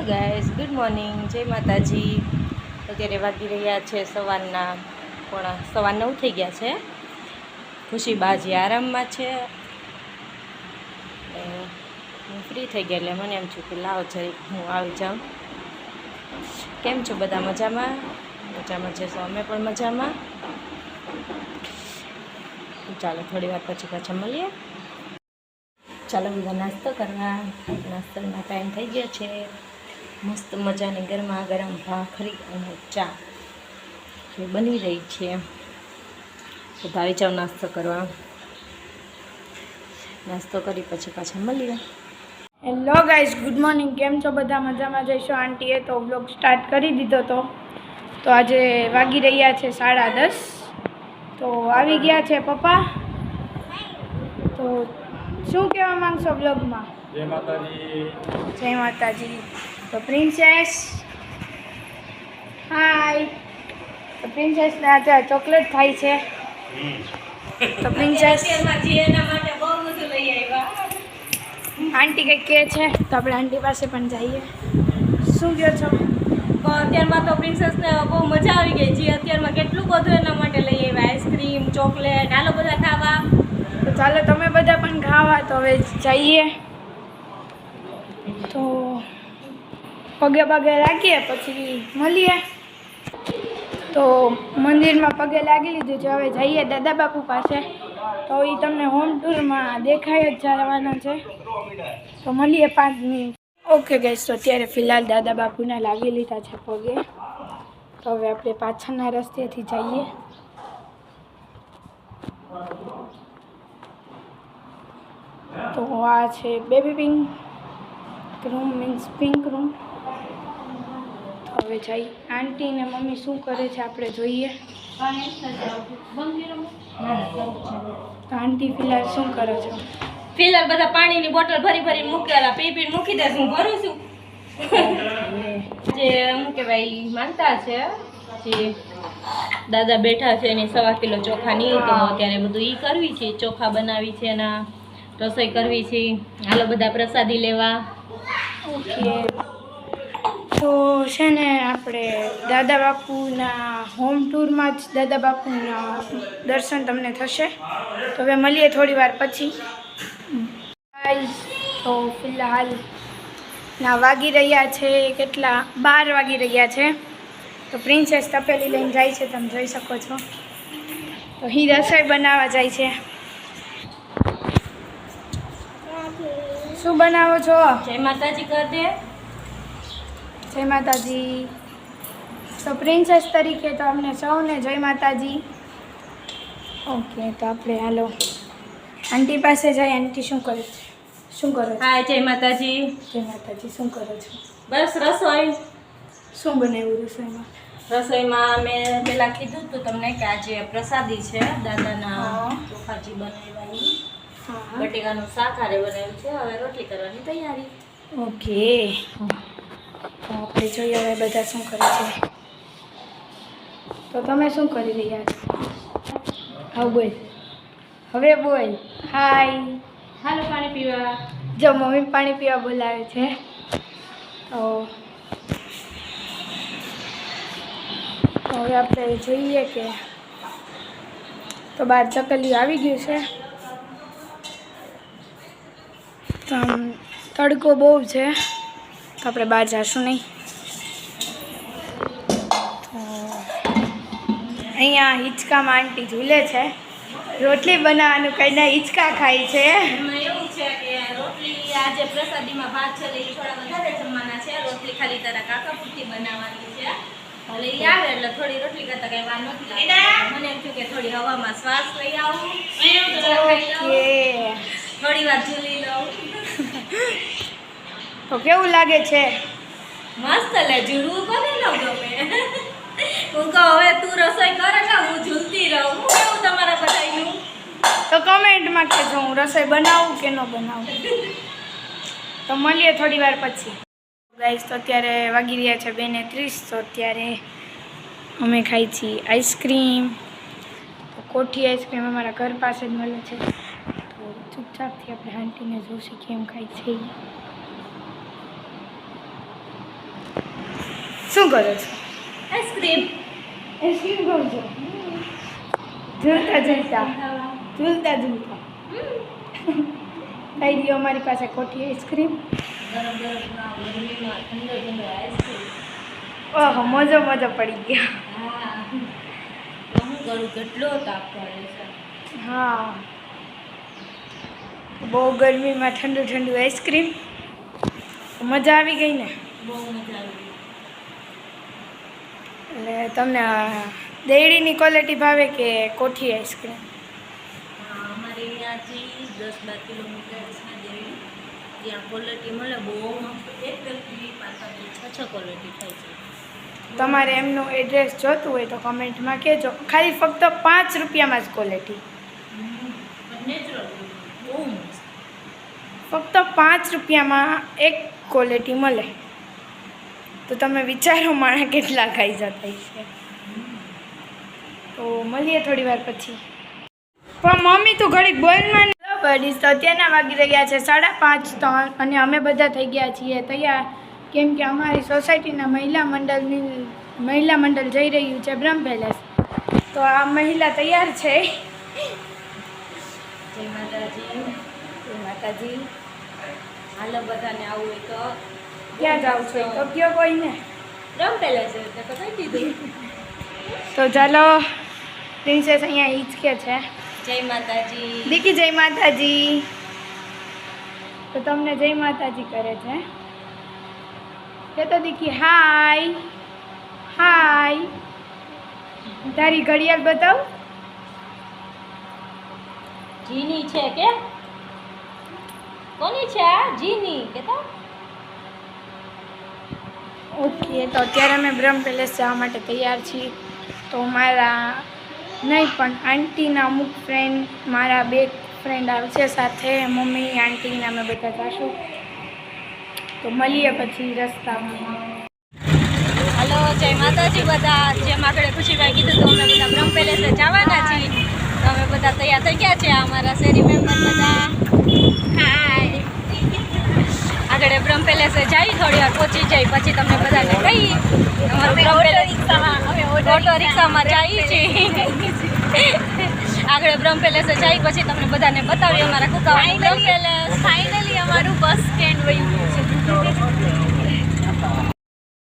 Hello guys, good morning, જય માતાજી। અત્યારે વાગી રહ્યા છે સવારના 9:15 થઈ ગયા છે। ખુશી બાજી આરામમાં છે। હું ફ્રી થઈ ગયા એટલે મને એમ છું કે લાવો જરીક હું આવી જાઉં। કેમ છો બધા? મજામાં? મજામાં છે તો અમે પણ મજામાં। ચાલો થોડી વાર પછી પાછા મળીએ। ચાલો બધા નાસ્તો કરવા। નાસ્તાનો ટાઈમ થઈ ગયો છે। મસ્ત મજાની ગરમા ગરમ ભાખરી અને ચા જે બની રહી છે। તો આવી જાઓ નાસ્તો કરવા। નાસ્તો કરી પછી પાછા મળીએ। Hello guys, good morning. કેમ છો બધા? મજામાં જઈશું। આંટીએ તો બ્લોગ સ્ટાર્ટ કરી દીધો તો આજે વાગી રહ્યા છે 10:30। તો આવી ગયા છે પપ્પા। તો શું કહેવા માંગશો બ્લોગમાં? જય માતાજી। જય માતાજી। તો પ્રિન્સેસ હાય। તો પ્રિન્સેસને આજે ચોકલેટ ખાઈ છે। તો પ્રિન્સેસ આંટી કંઈક કહે છે તો આપણે આંટી પાસે પણ જઈએ। શું કહો છો? અત્યારમાં તો પ્રિન્સેસને બહુ મજા આવી ગઈ છે। અત્યારમાં કેટલું બધું એના માટે લઈ આવ્યા, આઈસ્ક્રીમ, ચોકલેટ, હાલો બધા ખાવા। તો ચાલો તમે બધા પણ ખાવા। તો હવે જઈએ। તો પગે લાગીએ પછી મળીએ। તો મંદિરમાં પગે લાગી લીધું છે, હવે જઈએ દાદા બાપુ પાસે। તો એ તમને હોમ ટૂરમાં દેખાય જ જવાના છે। તો મળીએ 5 મિનિટ। ઓકે ગાઈસ, તો અત્યારે ફિલહાલ દાદા બાપુને લાગી લીધા છે પગે। તો હવે આપણે પાછળના રસ્તેથી જઈએ। તો આ છે baby pink room, means pink room. તો હવે જઈ આંટી ને મમ્મી શું કરે છે આપણે જોઈએ। તો આંટી ફિલહાલ શું કરો છો? ફિલહાલ બધા પાણીની બોટલ ભરી મૂકેલા, પી મૂકી દે। હું ભરું છું જે શું કહેવાય માનતા છે જે દાદા બેઠા છે એની 1.25 કિલો ચોખા નહીં તો અત્યારે બધું ઈ કરવી છે, ચોખા બનાવી છે, એના રસોઈ કરવી છે। હાલો બધા પ્રસાદી લેવા। ઓકે, તો છે ને આપણે દાદા બાપુના હોમ ટૂરમાં જ દાદા બાપુના દર્શન તમને થશે। તો હવે મળીએ થોડી વાર પછી। તો ફિલહાલ વાગી રહ્યા છે કેટલા 12 વાગી રહ્યા છે। તો પ્રિન્સેસ તપેલી લઈને જાય છે, તમે જોઈ શકો છો। તો હી રસોઈ બનાવવા જાય છે। શું બનાવો છો? જય માતાજી કર દે। જય માતાજી। તો પ્રિન્સેસ તરીકે તો અમને સૌને જય માતાજી। ઓકે, તો આપણે હાલો આંટી પાસે જાય। આંટી શું કરે છે? શું કરો છો? હાય, જય માતાજી। જય માતાજી। શું કરો છો? બસ રસોઈ। શું બનાવ્યું રસોઈમાં? રસોઈમાં મેં પહેલાં કીધું હતું તમને કે આજે પ્રસાદી છે દાદાના ચોખાજી બનાવ્યા। બટેકાનું શાક હારે બનાવ્યું છે। હવે રોટલી કરવાની તૈયારી। ઓકે, તો આપણે જોઈએ હવે બધા શું કરે છે। તો તમે શું કરી રહ્યા છો? હા બોલ, હવે બોલ। હાય, હાલો પાણી પીવા। જો મમ્મી પાણી પીવા બોલાવે છે। તો હવે આપણે જોઈએ કે તો બહાર ચકલીઓ આવી ગયું છે। તો આમ તડકો બહુ છે તો આપણે બહાર જઈશું નહીં। તો અહીંયા હિંચકામાં આંટી ઝૂલે છે। રોટલી બનાવવાનું કહીને હિંચકા ખાય છે। એમાં એવું છે કે રોટલી આજે પ્રસાદીમાં ભાત છે એટલે થોડા વધારે જમવાના છે। રોટલી ખાલી તારા કાકા પૂરતી બનાવવાની છે। એટલે એ આવે એટલે થોડી રોટલી કરતા કઈ વાર નથી લાગતી। મને એમ થયું કે થોડી હવામાં શ્વાસ લઈ આવું, ઓકે, થોડી વાર ઝૂલી લઉં। તો કેવું લાગે છે? મસ્ત લે, ઝૂલવું કોને ન ગમે। હું કહું હવે તું રસોઈ કરે ને હું ઝૂલતી રહું। હું કેવું તમારા બધાનું? તો કમેન્ટમાં કહેજો હું રસોઈ બનાવું કે ન બનાવું। તો મળીએ થોડી વાર પછી। ગાઈસ, તો અત્યારે વાગી રહ્યા છે 2:30। તો અત્યારે અમે ખાઈ છીએ આઈસ્ક્રીમ। તો કોઠી આઈસ્ક્રીમ અમારા ઘર પાસે જ મળે છે। તો ચૂપચાપથી આપણે આંટીને જોશે કેમ ખાઈ છે। શું કરો છો? આઈસ્ક્રીમ આઈસ્ક્રીમ ખાવ છો? ઝૂલતા ઝૂલતા ઝૂલતા ઝૂલતા થઈ ગયો અમારી પાસે કોઠી આઈસ્ક્રીમ. ગરમ ગરમીમાં ઠંડો ઠંડો આઈસ્ક્રીમ. ઓહો, મજો મજો પડી ગયા. હા, તો હું કરું, કેટલો તાપ પડે છે. હા, બહુ ગરમીમાં ઠંડુ ઠંડુ આઈસ્ક્રીમ, મજા આવી ગઈ ને. બહુ મજા આવી. એટલે તમને દેડીની ક્વોલિટી ભાવે કે કોઠી આઈસ્ક્રીમ? અમારે અહીંયાથી 10-12 કિલોમીટર છે દેવી, ત્યાં ક્વોલિટી મળે બહુ મસ્ત. એક વ્યક્તિ 5-6 ક્વોલિટી થાય છે. તમારે એમનું એડ્રેસ જોતું હોય તો કમેન્ટમાં કહેજો. ખાલી ફક્ત 5 રૂપિયામાં જ ક્વોલિટી, નેચરલ બહુ મસ્ત. ફક્ત 5 રૂપિયામાં એક ક્વોલિટી મળે તો તમે વિચારો માણસ કેટલા ખાઈ જતા છે. તો મળીએ થોડી વાર પછી. પણ મમ્મી તું ઘડીક બોલમાં પડીશ. તો અત્યારના વાગી રહ્યા છે 5:30 અને અમે બધા થઈ ગયા છીએ તૈયાર, કેમ કે અમારી સોસાયટીના મહિલા મંડળ જઈ રહ્યું છે બ્રહ્મ પેલેસ. તો આ મહિલા તૈયાર છે. જય માતાજી. જય માતાજી. હાલો બધાને આવું હોય તો ક્યાં જાવ છો તો કયો કોઈને. બ્રહ્મ પેલેસ તો કહી દીધું. તો ચાલો, પ્રિન્સેસ અહીંયા હિંચકે છે. જય માતાજી. દીકી જય માતાજી. તો તમને જય માતાજી કરે છે. કે તો દીકી હાય હાય. તારી ઘડિયાળ બતાવ. જીની છે કે કોની છે આ જીની કે તો. ઓકે, તો અત્યારે અમે બ્રહ્મ પેલેસ જવા માટે તૈયાર છીએ. તો મારા નહીં પણ આંટીના અમુક ફ્રેન્ડ, મારા 2 ફ્રેન્ડ આવશે સાથે, મમ્મી આંટીને અમે બધા જઈશું. તો મળીએ પછી રસ્તામાં. હાલો જય માતાજી બધા. જેમ આગળ ખુશીભાઈ કીધું તો અમે બધા બ્રહ્મ પેલેસે જવાના છીએ. તો અમે બધા તૈયાર થઈ ગયા છે. અમારા શેરી મેમ્બર બધા હાય. આગળ બ્રહ્મ પેલેસે જઈ થોડી વાર પહોંચી જાય પછી તમને બધાને કહીએ. અમે ઓટો રિક્ષામાં જઈએ છીએ. આગળ બ્રહ્મ પેલેસે જઈ પછી તમને બધાને બતાવીએ અમારા કુકાવાનું બ્રહ્મ પેલેસ. ફાઇનલી અમારું બસ સ્ટેન્ડ વયું છે.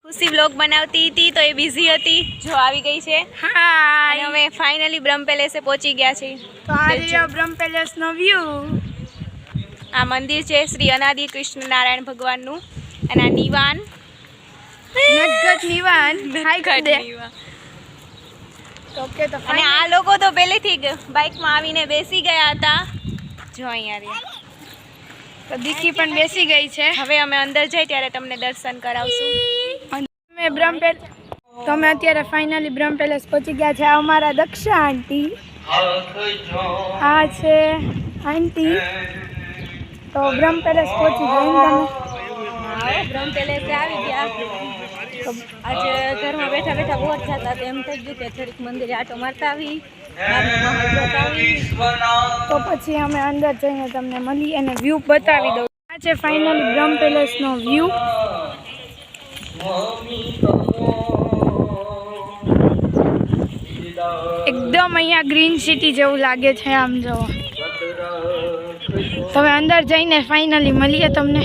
ખુશી વ્લોગ બનાવતી હતી તો એ બિઝી હતી, જો આવી ગઈ છે. અને હાય. અમે ફાઇનલી બ્રહ્મ પેલેસે પહોંચી ગયા છીએ. તો આ રહ્યો બ્રહ્મ પેલેસનો વ્યૂ. આ મંદિર છે શ્રી અનાદિ કૃષ્ણ નારાયણ ભગવાનનું. અને આ નિવાન નટગટ નિવાન હાય કરી દે. ઓકે, તો અને આ લોકો તો પહેલેથી બાઇકમાં આવીને બેસી ગયા હતા. જો અહીંયા રહ્યા. તો દીકી પણ બેસી ગઈ છે. હવે અમે અંદર જઈ ત્યારે તમને દર્શન કરાવશું. અમે તો અમે અત્યારે ફાઇનલી બ્રહ્મ પેલેસ પહોંચી ગયા છે. આ અમારા દક્ષા આંટી, આ છે આંટી. તો બ્રહ્મ પેલેસ પહોંચી ગઈ તમે. બ્રહ્મ પેલેસે આવી ગયા. તો આજે ઘરમાં બેઠા બેઠા બોર થતા તો એમ થઈ ગયું કે થોડીક મંદિરે આટો મારતા આવી. તો પછી અમે અંદર જઈને તમને મળી અને વ્યૂ બતાવી દઉં. આ છે ફાઇનલી બ્રહ્મ પેલેસનો વ્યૂ. એકદમ અહીંયા ગ્રીન સિટી જેવું લાગે છે. આમ જો તમે અંદર જઈને ફાઇનલી મળીએ તમને.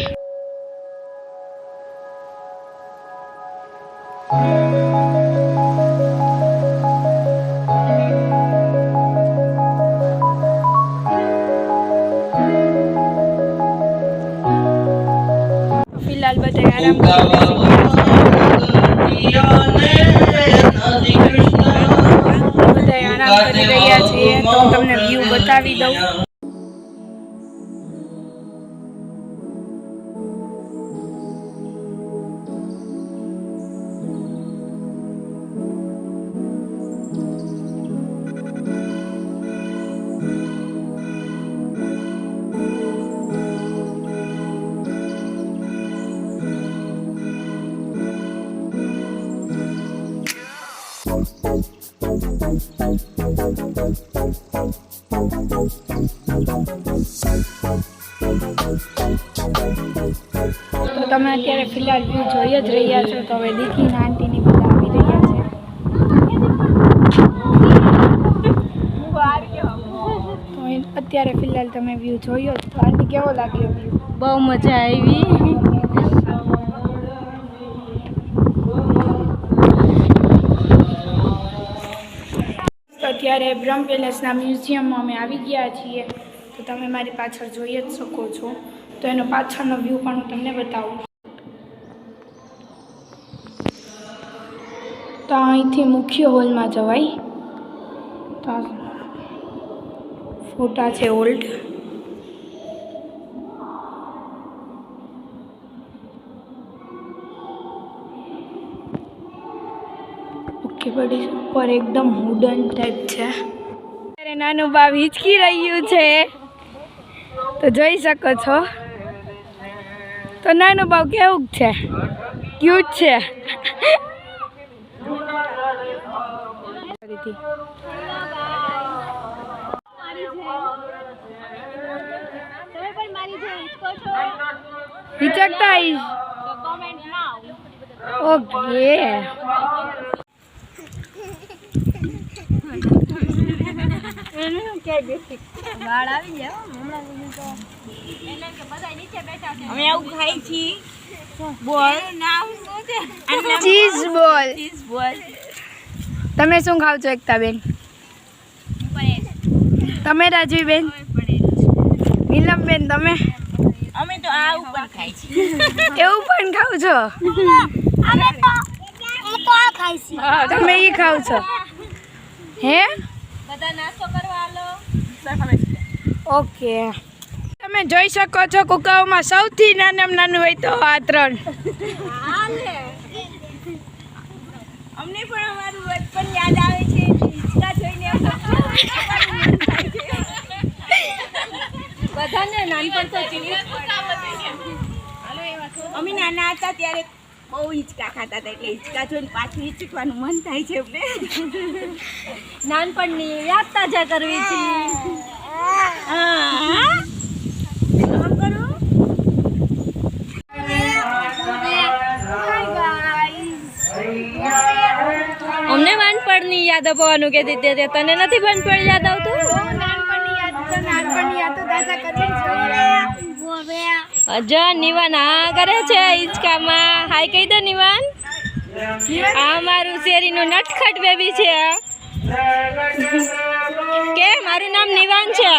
ફિલહાલ બધા આરામ કરી રહ્યા છીએ. તો તમને વ્યૂ બતાવી દઉં. તો તમે અત્યારે ફિલહાલ વ્યૂ જોઈ જ રહ્યા છો. તો હવે દીકરીના આંટીની અત્યારે ફિલહાલ તમે વ્યૂ જોયો તો આંટી કેવો લાગ્યો વ્યૂ? બહુ મજા આવી. તો અત્યારે બ્રહ્મ પેલેસના મ્યુઝિયમમાં અમે આવી ગયા છીએ. તો તમે મારી પાછળ જોઈ જ શકો છો. તો એનો પાછળનો વ્યૂ પણ હું તમને બતાવું. તો અહીંથી મુખ્ય હોલમાં જવાય. તો આ ફોટા છે ઓલ્ડ. ઓકે બડી ઉપર એકદમ વુડન ટાઈપ છે. અરે નાનું બાવ હિચકી રહ્યું છે તો જોઈ શકો છો. તો નાનું બાવ કેવું છે? ક્યુટ છે. હિચકતા ઓકે. અમે આવું ખાઈ છીએ. બોલ નામ શું છે? ચીઝ બોલ. ચીઝ બોલ. તમે શું ખાવ છો એકતાબેન? તમે રાજવીબેન? નીલમબેન તમે? અમે તો આ ઉપર ખાઈ છીએ. એવું પણ ખાવ છો? તમે ઈ ખાવ છો? હે બધા નાસ્તો કરવા આલો. ઓકે. તમે જોઈ શકો છો કુકાઓમાં સૌથી નાનામાં નાનું હોય તો આ 3. અમને પણ અમારું બચપન યાદ આવે છે. હિંચકા જોઈને બધાને નાનપણ તો અમે નાના હતા ત્યારે બહુ હિંચકા ખાતા હતા. એટલે હિંચકા જોઈને પાછું હિંચકવાનું મન થાય છે અમને. નાનપણની યાદ તાજા કરવી છે. અમને બાળપણની યાદ અપાવવાનું કહેતી હતી. તને નથી બાળપણ યાદ આવતું? અજા નિવાન હા કરે છે હિંચકામાં. હાય કહી દે નિવાન. આ મારું શેરીનું નટખટ બેબી છે. કે મારું નામ નિવાન છે.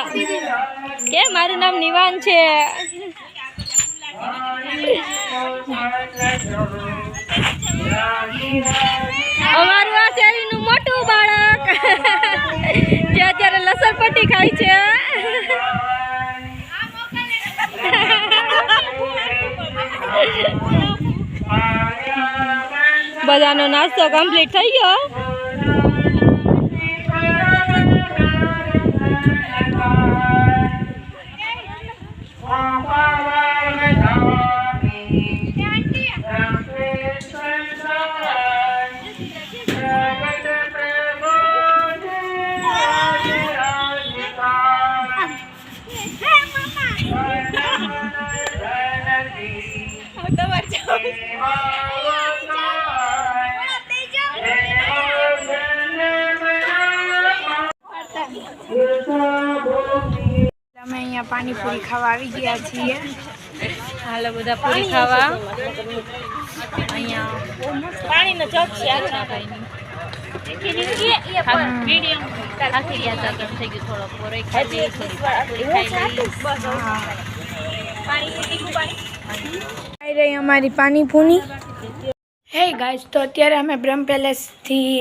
કે મારું નામ નિવાન છે. અમારું આ શેરીનું મોટું બાળક જે અત્યારે લસણપટ્ટી ખાય છે. બધાનો નાસ્તો કમ્પ્લીટ થઈ ગયો. અમે અહીંયા પાણીપુરી ખાવા આવી ગયા છીએ. હાલો બધા પૂરી ખાવા. અહીંયા પાણીનો જગ છે. આવી રહી અમારી પાણીપુરી. હે ગાઈસ, તો અત્યારે અમે બ્રહ્મ પેલેસથી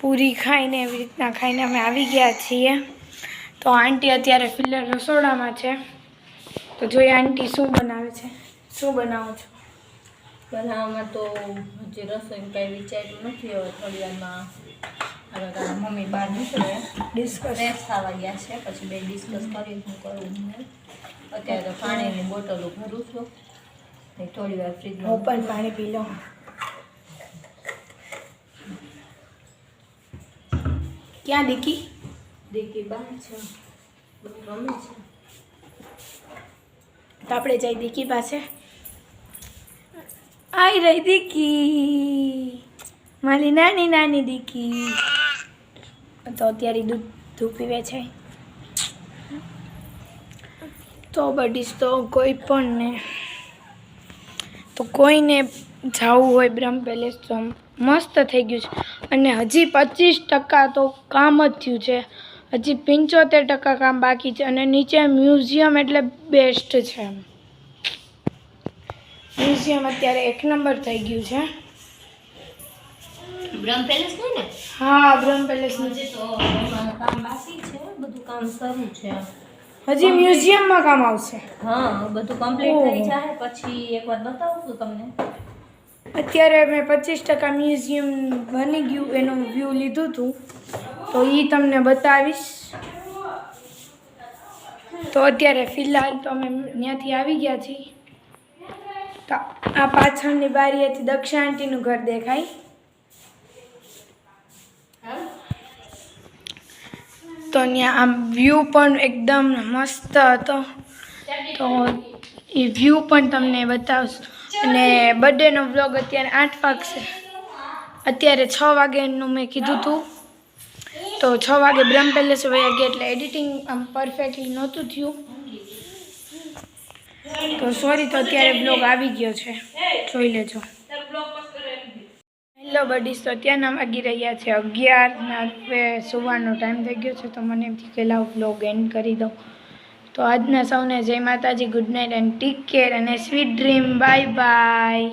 પૂરી ખાઈને એવી રીતના ખાઈને અમે આવી ગયા છીએ. તો આંટી અત્યારે ફિલહાલ રસોડામાં છે. તો જોઈએ આંટી શું બનાવે છે. શું બનાવો છો? બનાવવામાં તો હજી રસોઈ કંઈ વિચાર્યું નથી. હવે થોડી વારમાં હવે તારા મમ્મી બહાર નીકળે ડિસ્કસ ફ્રેશ થવા ગયા છે. પછી બે ડિસ્કસ કરી શું કરવું. અત્યારે તો પાણીની બોટલો ભરું છું. થોડી વાર ફ્રીજમાં હું પણ પાણી પી લઉં. ક્યાં દીકી? દીકી બહાર છે, રમે છે. તો આપણે જઈ દીકી પાસે. આવી રહી દીકી, મારી નાની નાની દીકી. તો અત્યારે દૂધ પીવે છે. તો બડીશ તો કોઈને જવું હોય બ્રહ્મ પેલેસ તો મસ્ત થઈ ગયું છે. અને હજી 25% તો કામ જ થયું છે. હજી 75% કામ બાકી છે. અને નીચે મ્યુઝિયમ એટલે બેસ્ટ છે. મ્યુઝિયમ અત્યારે 1 નંબર થઈ ગયું છે. બ્રહ્મ પેલેસ નું ને હા, બ્રહ્મ પેલેસ હજી તો એમાં કામ બાકી છે, બધું કામ શરૂ છે. હજી મ્યુઝિયમમાં કામ આવશે. હા, બધું કમ્પ્લીટ થઈ જાય પછી એકવાર બતાવું છું તમને. અત્યારે મેં 25% મ્યુઝિયમ બની ગયું એનું વ્યૂ લીધું હતું, તો એ તમને બતાવીશ. તો અત્યારે ફિલહાલ તો અમે ત્યાંથી આવી ગયા છીએ. તો આ પાછળની બારીએથી દક્ષા આંટીનું ઘર દેખાય. તો ત્યાં આમ વ્યૂ પણ એકદમ મસ્ત હતો. તો એ વ્યૂ પણ તમને બતાવશું. અને બર્થડેનો વ્લોગ અત્યારે 8 વાગશે. અત્યારે 6 વાગ્યાનું મેં કીધું હતું, તો 6 વાગે બ્રહ્મ પેલેસ વયા ગયા એટલે એડિટિંગ આમ પરફેક્ટલી નહોતું થયું. તો સોરી, તો અત્યારે બ્લોગ આવી ગયો છે, જોઈ લેજો. હેલો બડીસ, તો અત્યારના વાગી રહ્યા છે 11 હવે સુવાનો ટાઈમ થઈ ગયો છે. તો મને એમથી પહેલાં વ્લોગ એન્ડ કરી દઉં. તો આજના સૌને જય માતાજી, good night and take care અને સ્વીટ ડ્રીમ. Bye bye.